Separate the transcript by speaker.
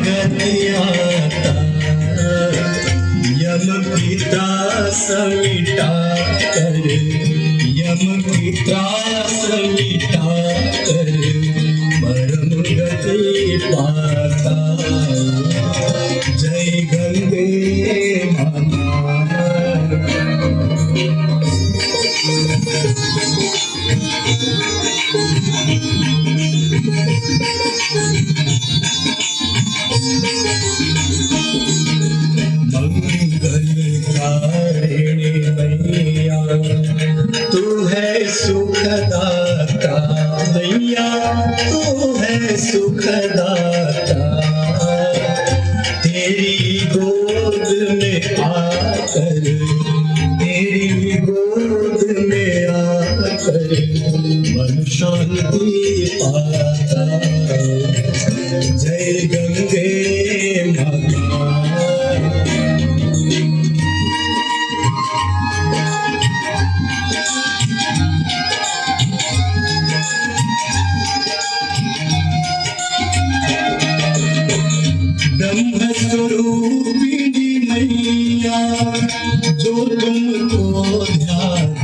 Speaker 1: गति आता, यम की त्रास मिटा कर, यम की त्रास मिटा कर परम गति पाता। जय गंगे माता। मंगलकारिणी मैया तू है सुखदाता, मैया तू है सुखदाता। तेरी गोद में आकर, तेरी गोद में आकर मन शांति पाता। जय गंगे माता। ब्रह्म स्वरूपिणी मैया जो तुमको ध्यान